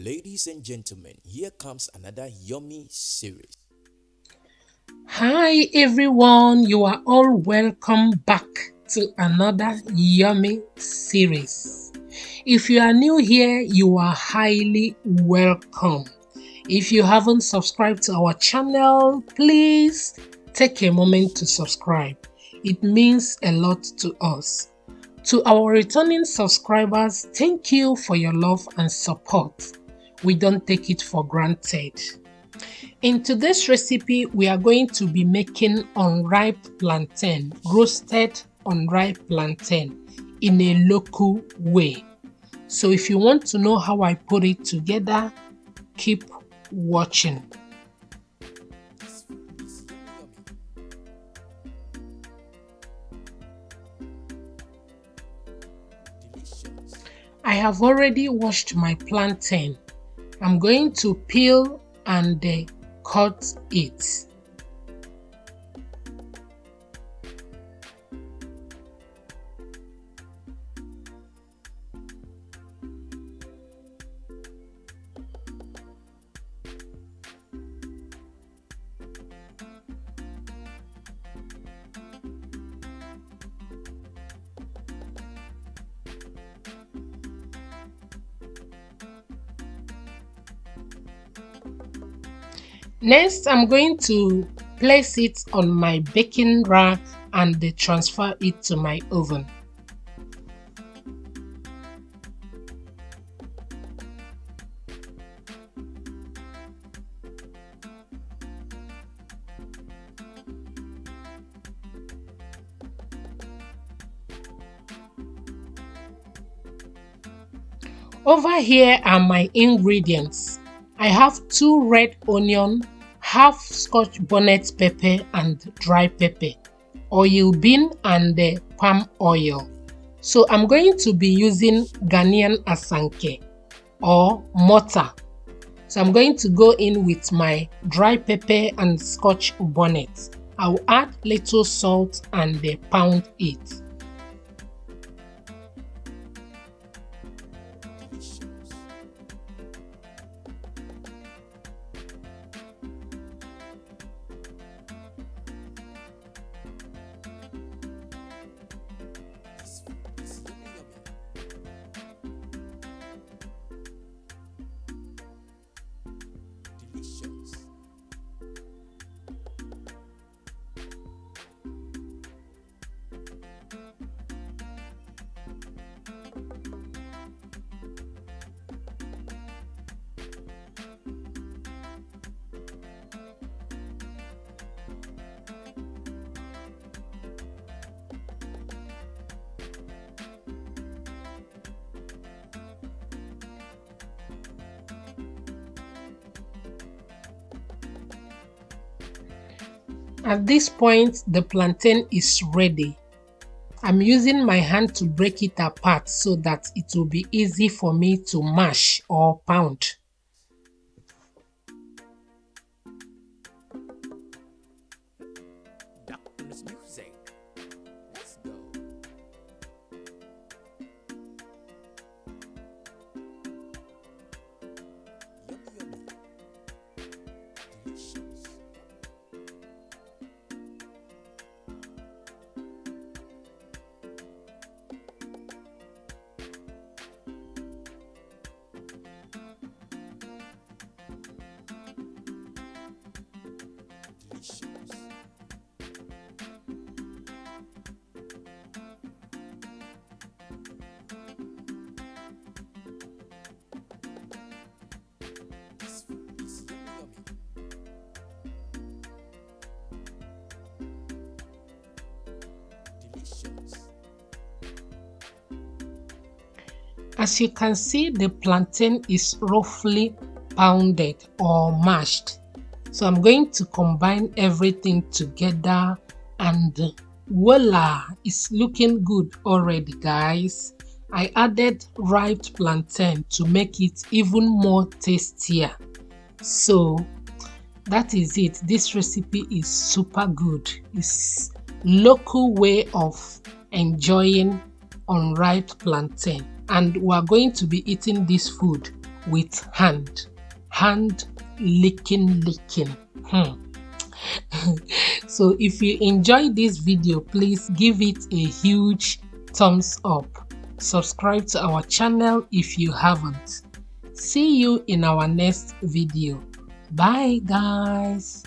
Ladies and gentlemen, here comes another yummy series. Hi everyone, you are all welcome back to another yummy series. If you are new here, you are highly welcome. If you haven't subscribed to our channel, please take a moment to subscribe. It means a lot to us. To our returning subscribers, thank you for your love and support. We don't take it for granted. In today's recipe, we are going to be making unripe plantain, roasted unripe plantain in a local way. So if you want to know how I put it together, keep watching. I have already washed my plantain. I'm going to peel and cut it. Next, I'm going to place it on my baking rack and transfer it to my oven. Over here are my ingredients. I have 2 red onion, half scotch bonnet pepper and dry pepper, oil bean and palm oil. So I'm going to be using Ghanaian asanke or mortar. So I'm going to go in with my dry pepper and scotch bonnet. I'll add little salt and pound it. At this point, the plantain is ready. I'm using my hand to break it apart so that it will be easy for me to mash or pound. Let's go. Yummy, delicious. As you can see, the plantain is roughly pounded or mashed. So I'm going to combine everything together and voila, it's looking good already, guys. I added ripe plantain to make it even more tastier. So that is it. This recipe is super good. It's local way of enjoying unripe plantain, and we are going to be eating this food with hand licking. So if you enjoyed this video, please give it a huge thumbs up. Subscribe to our channel if you haven't. See you in our next video. Bye guys.